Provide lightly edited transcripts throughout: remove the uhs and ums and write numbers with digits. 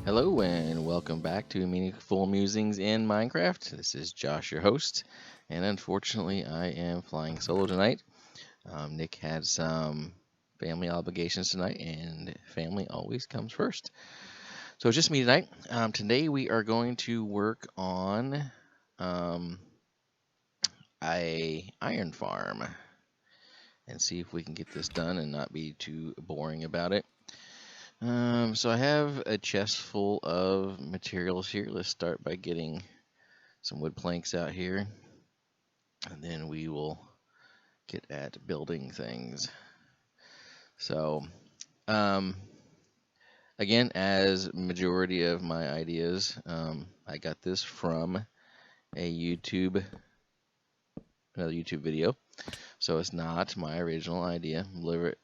Hello and welcome back to Meaningful Musings in Minecraft. This is Josh, your host, and unfortunately, I am flying solo tonight. Nick had some family obligations tonight, and family always comes first. So it's just me tonight. Today we are going to work on um, a iron farm and see if we can get this done and not be too boring about it. So I have a chest full of materials here. Let's start by getting some wood planks out here, and then we will get at building things. So, um, again, as majority of my ideas, I got this from another YouTube video. So it's not my original idea.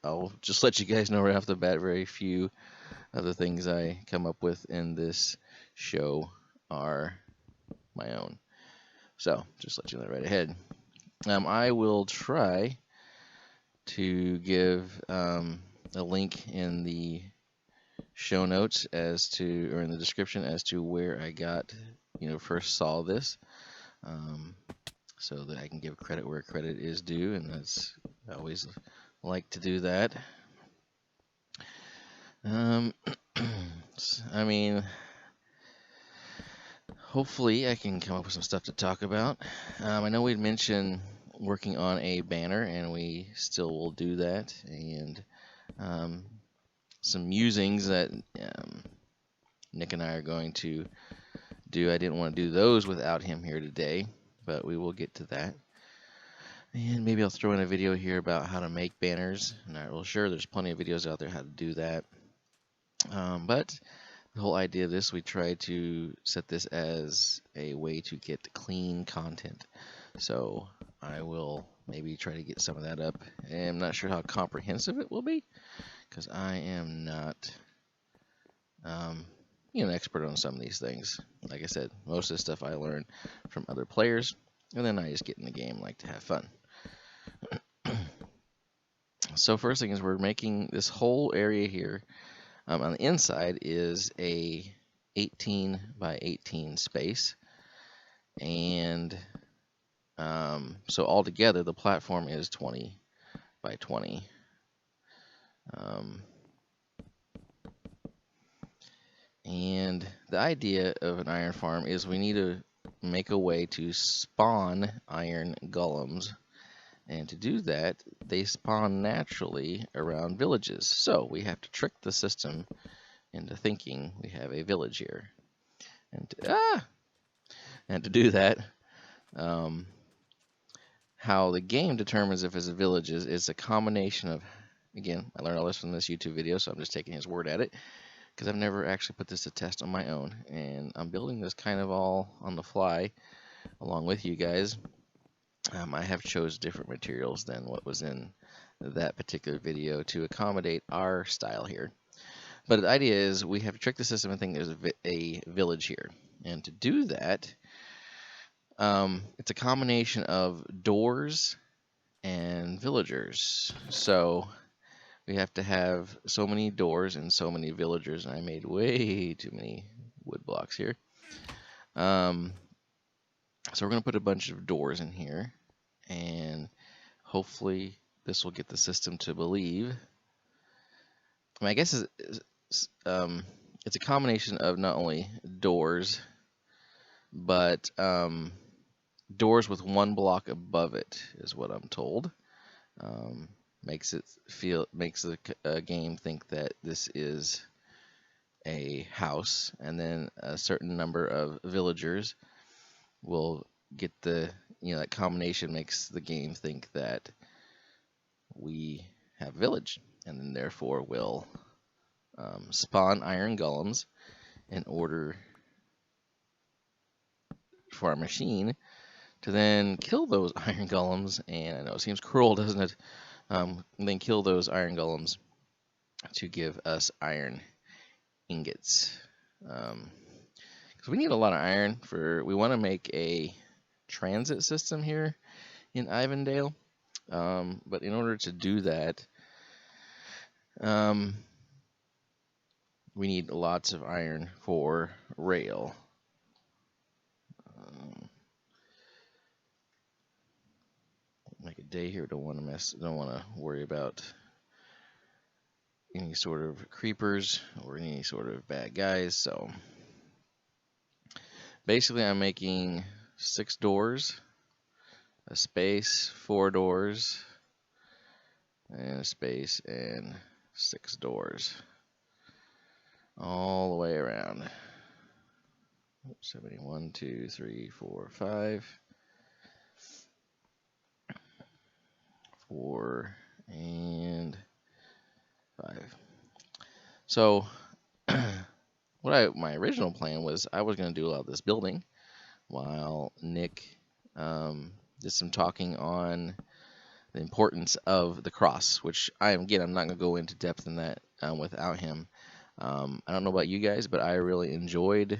I'll just let you guys know right off the bat, very few of the things I come up with in this show are my own. So just let you know right ahead. I will try to give a link in the show notes or in the description as to where I first saw this, um, so that I can give credit where credit is due, and I always like to do that. I mean, hopefully I can come up with some stuff to talk about. I know we'd mentioned working on a banner, and we still will do that, and some musings that Nick and I are going to do. I didn't want to do those without him here today, but we will get to that. And maybe I'll throw in a video here about how to make banners. Well, sure, there's plenty of videos out there how to do that. But the whole idea of this, we try to set this as a way to get clean content. So I will maybe try to get some of that up. I'm not sure how comprehensive it will be, because I am not an expert on some of these things. Like I said, most of the stuff I learn from other players, and then I just get in the game, like to have fun. So first thing is we're making this whole area here. On the inside is a 18 by 18 space, and so altogether the platform is 20 by 20. And the idea of an iron farm is we need to make a way to spawn iron golems. And to do that, they spawn naturally around villages. So we have to trick the system into thinking we have a village here. And to do that, how the game determines if it's a village is a combination of, again, I learned all this from this YouTube video, so I'm just taking his word at it, because I've never actually put this to test on my own, and I'm building this kind of all on the fly along with you guys. I have chose different materials than what was in that particular video to accommodate our style here. But the idea is we have to trick the system and think there's a village here. And to do that, it's a combination of doors and villagers. So we have to have so many doors and so many villagers, and I made way too many wood blocks here. So we're going to put a bunch of doors in here, and hopefully this will get the system to believe. I mean, I guess it's a combination of not only doors, but doors with one block above it is what I'm told. Makes the game think that this is a house, and then a certain number of villagers will get that combination makes the game think that we have a village, and then therefore will spawn iron golems in order for our machine to then kill those iron golems. And I know it seems cruel, doesn't it? Then kill those iron golems to give us iron ingots. Because we need a lot of iron we want to make a transit system here in Ivandale. But in order to do that, we need lots of iron for rail. Like a day here, don't want to worry about any sort of creepers or any sort of bad guys. So basically, I'm making 6 doors, a space, 4 doors, and a space, and 6 doors, all the way around. 71, 2, 3, 4, 5, 4, and 5. So, my original plan was I was going to do a lot of this building while Nick did some talking on the importance of the cross, which I'm not going to go into depth in that without him. I don't know about you guys, but I really enjoyed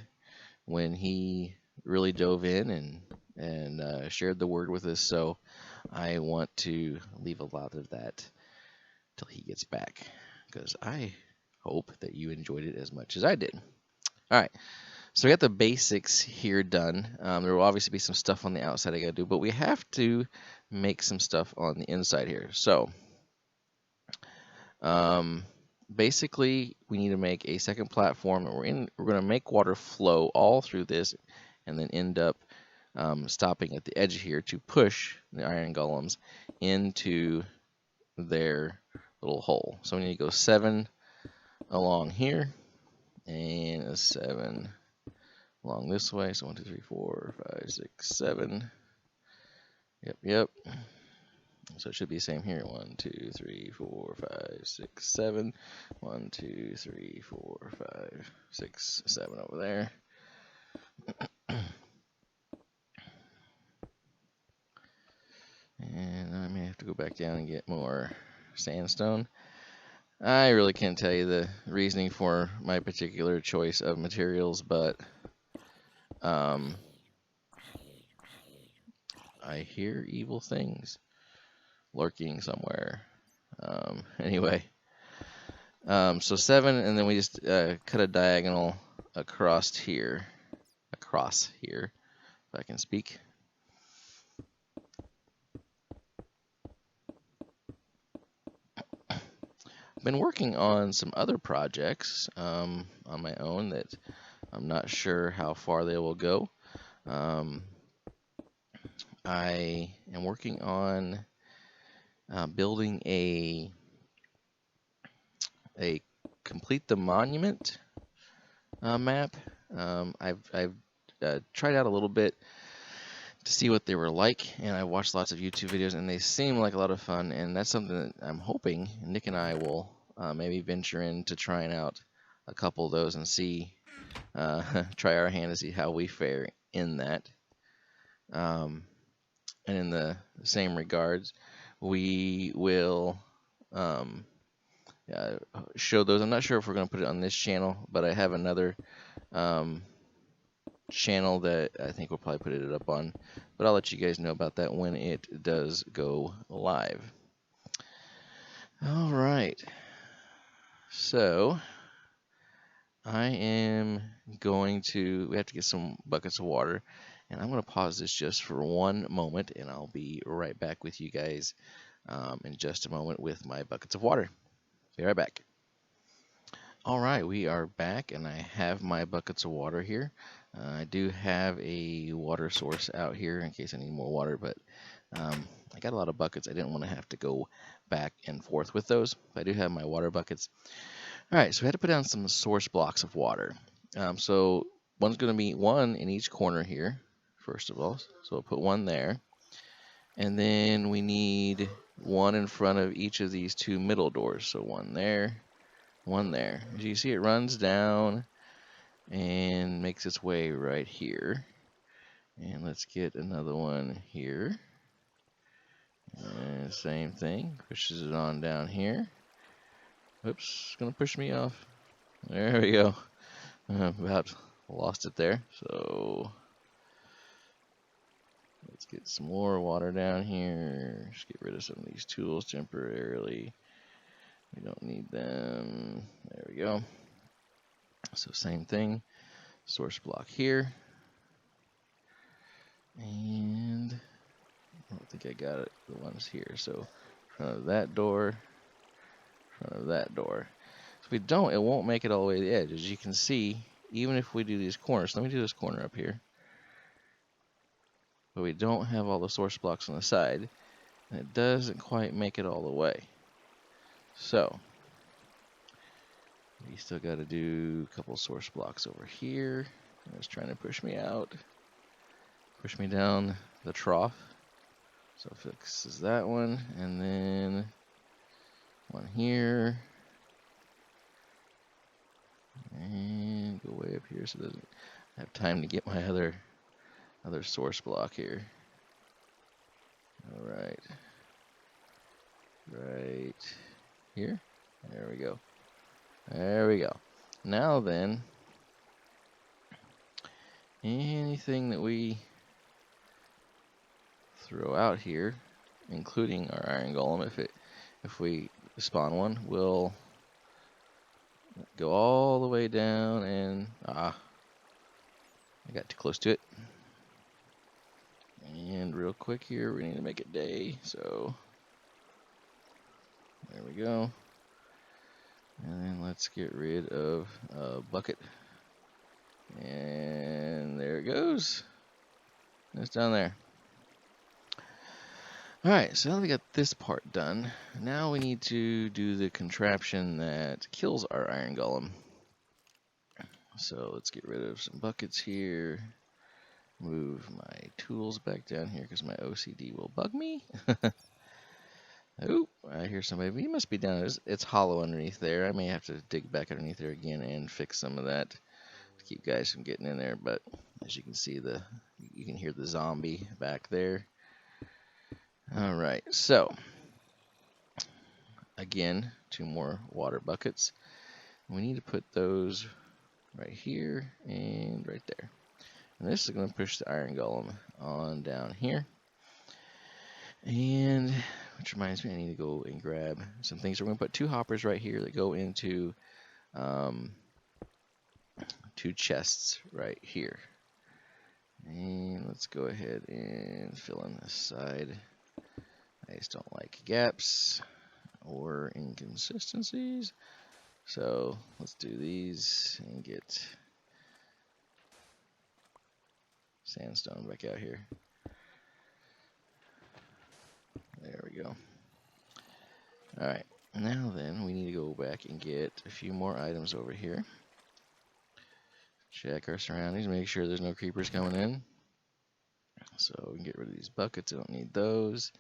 when he really dove in and shared the word with us. So I want to leave a lot of that till he gets back, because I hope that you enjoyed it as much as I did. All right, so we got the basics here done. There will obviously be some stuff on the outside I got to do, but we have to make some stuff on the inside here. So basically, we need to make a second platform, and we're going to make water flow all through this, and then end up stopping at the edge here to push the iron golems into their little hole. So we need to go 7 along here, and a 7 along this way. So 1, 2, 3, 4, 5, 6, 7. Yep. So it should be the same here. 1, 2, 3, 4, 5, 6, 7. 1, 2, 3, 4, 5, 6, 7 over there. And I may have to go back down and get more sandstone. I really can't tell you the reasoning for my particular choice of materials, but I hear evil things lurking somewhere. Anyway, so 7, and then we just cut a diagonal across here, if I can speak. I've been working on some other projects on my own that I'm not sure how far they will go. I am working on building a complete the monument map. I've tried out a little bit to see what they were like, and I watched lots of YouTube videos, and they seem like a lot of fun, and that's something that I'm hoping Nick and I will maybe venture into trying out a couple of those and see, try our hand to see how we fare in that. And in the same regards, we will show those. I'm not sure if we're going to put it on this channel, but I have another channel that I think we'll probably put it up on, but I'll let you guys know about that when it does go live. All right, so I am going to, we have to get some buckets of water, and I'm going to pause this just for one moment, and I'll be right back with you guys in just a moment with my buckets of water. Be right back. All right, we are back, and I have my buckets of water here. I do have a water source out here in case I need more water, but I got a lot of buckets. I didn't want to have to go back and forth with those. I do have my water buckets. All right, so we had to put down some source blocks of water. So one's going to be one in each corner here, first of all. So we'll put one there. And then we need one in front of each of these 2 middle doors. So one there. One there. As you see, it runs down and makes its way right here. And let's get another one here. And same thing, pushes it on down here. Oops, it's gonna push me off. There we go. About lost it there. So let's get some more water down here. Just get rid of some of these tools temporarily. We don't need them. There we go. So same thing, source block here. And I don't think I got it, the ones here. So in front of that door, in front of that door. So if we don't, it won't make it all the way to the edge. As you can see, even if we do these corners, let me do this corner up here. But we don't have all the source blocks on the side, and it doesn't quite make it all the way. So we still got to do a couple source blocks over here. It's trying to push me out, push me down the trough. So fixes that one, and then one here, and go way up here so it doesn't have time to get my other source block here. All right, right here. There we go. There we go. Now then, anything that we throw out here, including our iron golem, if we spawn one, will go all the way down, and I got too close to it. And real quick here, we need to make it day, so there we go. And then let's get rid of a bucket. And there it goes. It's down there. Alright, so now we got this part done. Now we need to do the contraption that kills our iron golem. So let's get rid of some buckets here. Move my tools back down here because my OCD will bug me. Oh, I hear somebody. He must be down there. It's hollow underneath there. I may have to dig back underneath there again and fix some of that to keep guys from getting in there. But as you can see, you can hear the zombie back there. All right, so again, 2 more water buckets. We need to put those right here and right there. And this is going to push the iron golem on down here. And which reminds me, I need to go and grab some things. We're going to put 2 hoppers right here that go into 2 chests right here. And let's go ahead and fill in this side. I just don't like gaps or inconsistencies. So let's do these and get sandstone back out here. There we go. Alright, now then we need to go back and get a few more items over here. Check our surroundings, make sure there's no creepers coming in. So we can get rid of these buckets, I don't need those.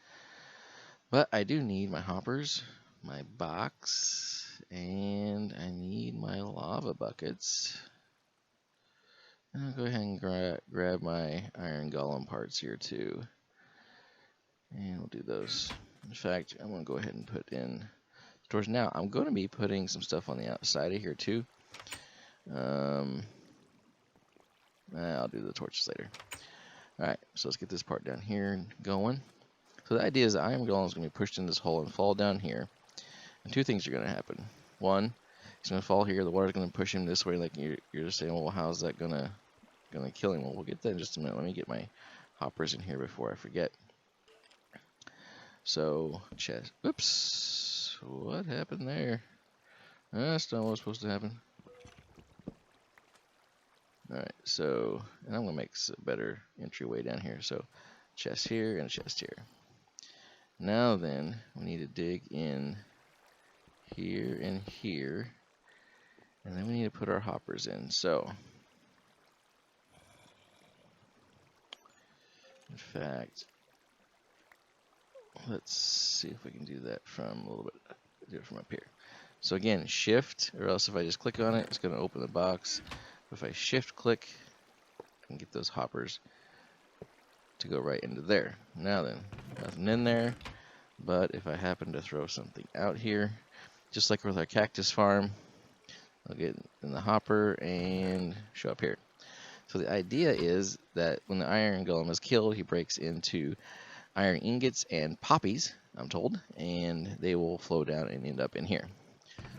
But I do need my hoppers, my box, and I need my lava buckets. And I'll go ahead and grab my iron golem parts here too. And we'll do those. In fact, I'm going to go ahead and put in stores. Now, I'm going to be putting some stuff on the outside of here too. I'll do the torches later. Alright, so let's get this part down here going. So the idea is the iron golem is going to be pushed in this hole and fall down here. And 2 things are going to happen. One, he's going to fall here. The water's going to push him this way. Like you're just saying, well, how's that going to kill him? Well, we'll get that in just a minute. Let me get my hoppers in here before I forget. So, chest. Oops. What happened there? That's not what was supposed to happen. Alright, so, and I'm going to make a better entryway down here. So, chest here and a chest here. Now then, we need to dig in here and here. And then we need to put our hoppers in. So, in fact, let's see if we can do that from a little bit, do it from up here. So again, shift, or else if I just click on it, it's going to open the box. If I shift click, I can get those hoppers to go right into there. Now then, nothing in there, but if I happen to throw something out here, just like with our cactus farm, I'll get in the hopper and show up here. So the idea is that when the iron golem is killed, he breaks into iron ingots and poppies, I'm told, and they will flow down and end up in here.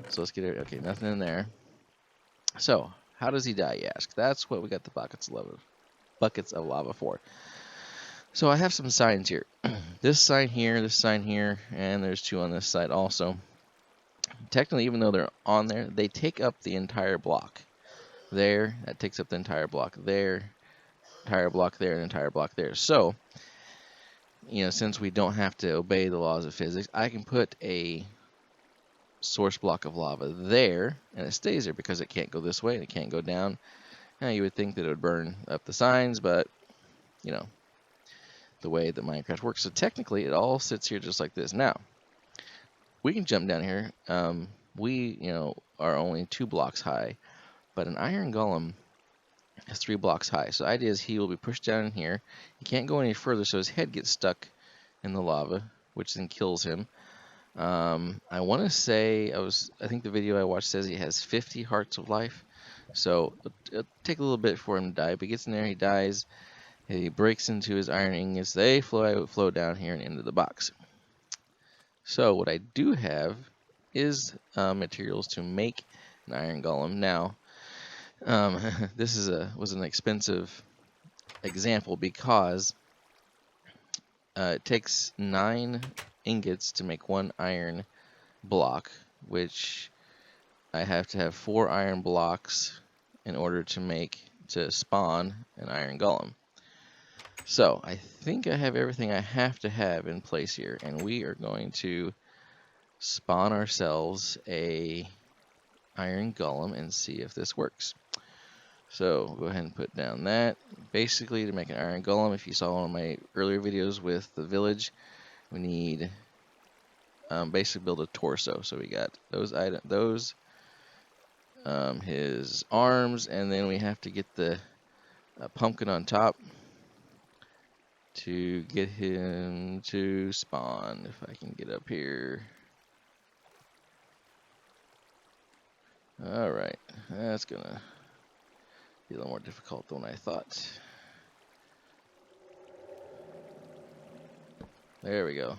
So let's get it. Okay, nothing in there. So How does he die, you ask? That's what we got the buckets of lava for. So I have some signs here. This sign here, and there's two on this side also. Technically, even though they're on there, they take up the entire block. There, that takes up the entire block there, entire block there, and entire block there. So, since we don't have to obey the laws of physics, I can put a source block of lava there, and it stays there because it can't go this way and it can't go down. Now, you would think that it would burn up the signs, but, the way that Minecraft works. So technically, it all sits here just like this. Now, we can jump down here. We, are only 2 blocks high, but an iron golem is 3 blocks high. So the idea is he will be pushed down in here. He can't go any further, so his head gets stuck in the lava, which then kills him. I want to say, I think the video I watched says he has 50 hearts of life. So it'll take a little bit for him to die, but he gets in there, he dies. He breaks into his iron ingots. They flow down here and into the box. So what I do have is materials to make an iron golem. Now, this was an expensive example because it takes 9 ingots to make 1 iron block, which I have to have 4 iron blocks in order to spawn an iron golem. So I think I have everything I have to have in place here, and we are going to spawn ourselves a iron golem and see if this works. So we'll go ahead and put down that. Basically, to make an iron golem, if you saw one of my earlier videos with the village, we need basically build a torso. So we got those his arms, and then we have to get the pumpkin on top to get him to spawn. If I can get up here. Alright, that's gonna be a little more difficult than I thought. There we go.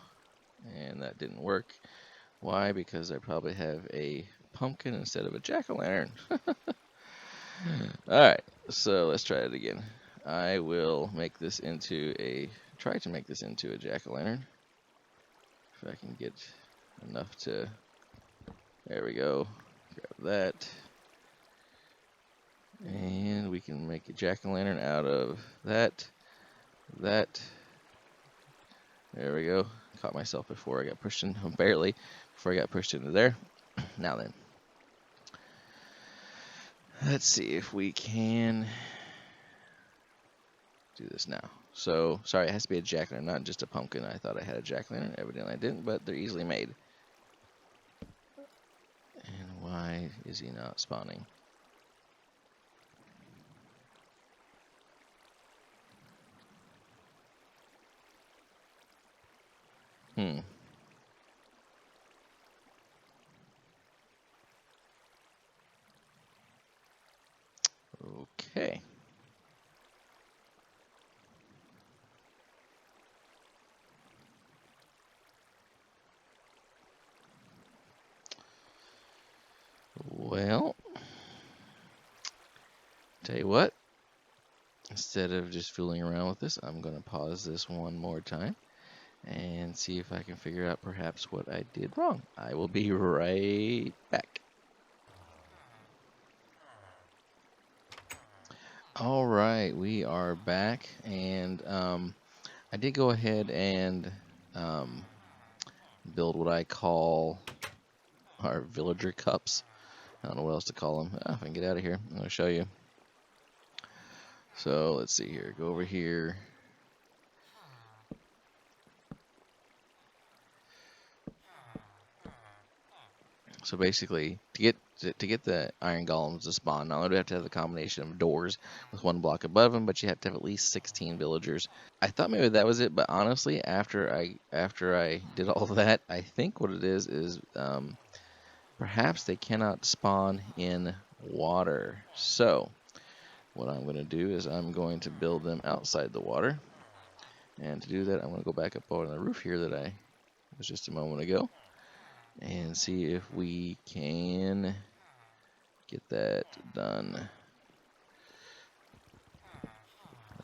And that didn't work. Why? Because I probably have a pumpkin instead of a jack-o'-lantern. Alright, so let's try it again. I will try to make this into a jack-o'-lantern. If I can get enough to, there we go, grab that. And we can make a jack-o'-lantern out of that. There we go. Caught myself before I got pushed in, barely, before I got pushed into there. Now then. Let's see if we can do this now. So, sorry, it has to be a jack-o'-lantern, not just a pumpkin. I thought I had a jack-o'-lantern. Evidently I didn't, but they're easily made. And why is he not spawning? Okay. Well, tell you what, instead of just fooling around with this, I'm going to pause this one more time and see if I can figure out perhaps what I did wrong. I will be right back. All right, we are back, and I did go ahead and build what I call our villager cups. I don't know what else to call them. If I can get out of here, I'm going to show you. So let's see here. Go over here. So basically, to get the iron golems to spawn, not only do we have to have the combination of doors with 1 block above them, but you have to have at least 16 villagers. I thought maybe that was it, but honestly, after I did all of that, I think what it is perhaps they cannot spawn in water. So what I'm going to do is I'm going to build them outside the water, and to do that, I'm going to go back up on the roof here that I was just a moment ago, and see if we can get that done.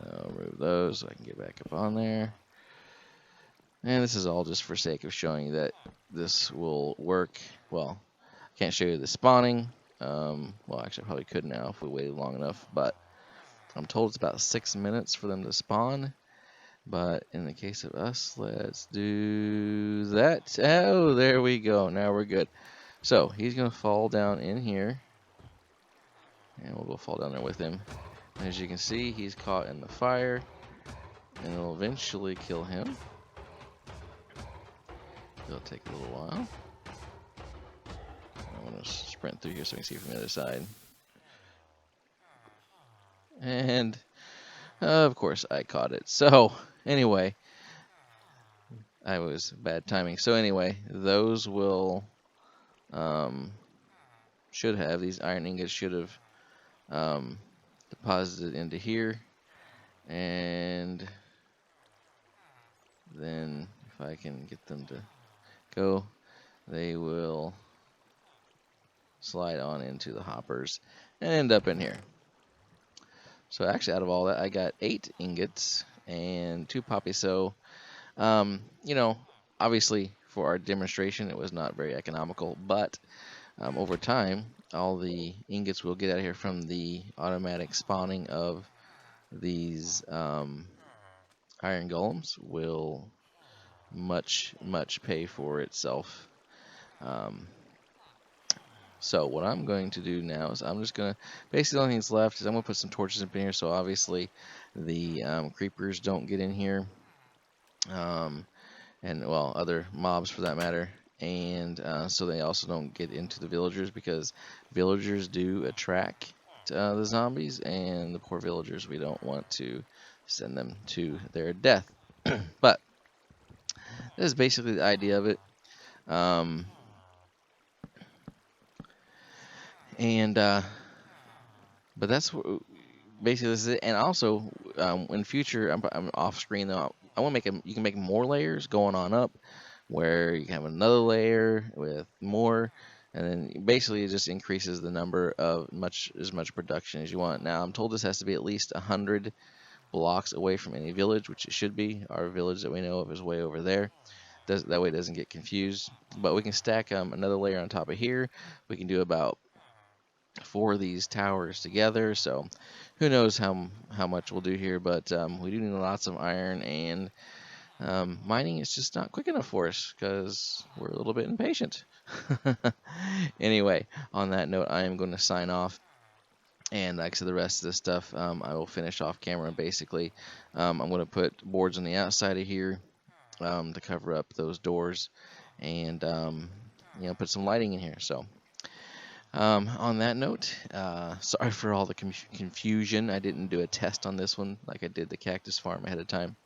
I'll remove those so I can get back up on there. And this is all just for sake of showing you that this will work. Well, I can't show you the spawning. Well, actually, I probably could now if we waited long enough, but I'm told it's about 6 minutes for them to spawn. But in the case of us, let's do that. Oh, there we go. Now we're good. So he's going to fall down in here. And we'll go fall down there with him. As you can see, he's caught in the fire. And it'll eventually kill him. It'll take a little while. I'm going to sprint through here so we can see from the other side. And, of course, I caught it. So, anyway, I was bad timing. So, anyway, those will, should have, these iron ingots should have deposited into here. And then, if I can get them to go, they will slide on into the hoppers and end up in here. So actually, out of all that, I got 8 ingots and 2 poppies. So, you know, obviously for our demonstration, it was not very economical, but over time, all the ingots we'll get out of here from the automatic spawning of these iron golems will much pay for itself. So what I'm going to do now is I'm just going to, basically the only thing that's left is I'm going to put some torches up in here so obviously the creepers don't get in here, and well, other mobs for that matter, and so they also don't get into the villagers, because villagers do attract the zombies, and the poor villagers, we don't want to send them to their death. But this is basically the idea of it. But that's basically this is it. And also, in future, I'm off screen though. I want to make you can make more layers going on up, where you can have another layer with more, and then basically it just increases the number of as much production as you want. Now I'm told this has to be at least 100 blocks away from any village, which it should be. Our village that we know of is way over there. That way it doesn't get confused. But we can stack another layer on top of here. We can do about 4 of these towers together, so who knows how much we'll do here, but we do need lots of iron, and mining is just not quick enough for us because we're a little bit impatient. Anyway, on that note, I am going to sign off, and like I said, the rest of this stuff I will finish off camera. Basically, I'm going to put boards on the outside of here to cover up those doors, and put some lighting in here. So on that note, sorry for all the confusion. I didn't do a test on this one like I did the cactus farm ahead of time,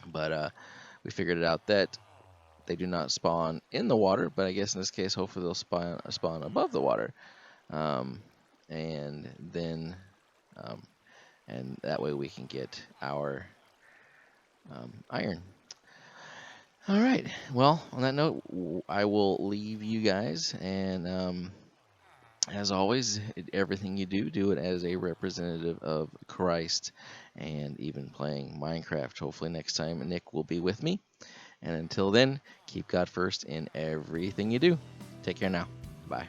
but we figured it out that they do not spawn in the water, but I guess in this case, hopefully they'll spawn above the water, and then and that way we can get our iron. All right. Well, on that note, I will leave you guys, and as always, everything you do it as a representative of Christ, and even playing Minecraft. Hopefully next time Nick will be with me. And until then, keep God first in everything you do. Take care now. Bye.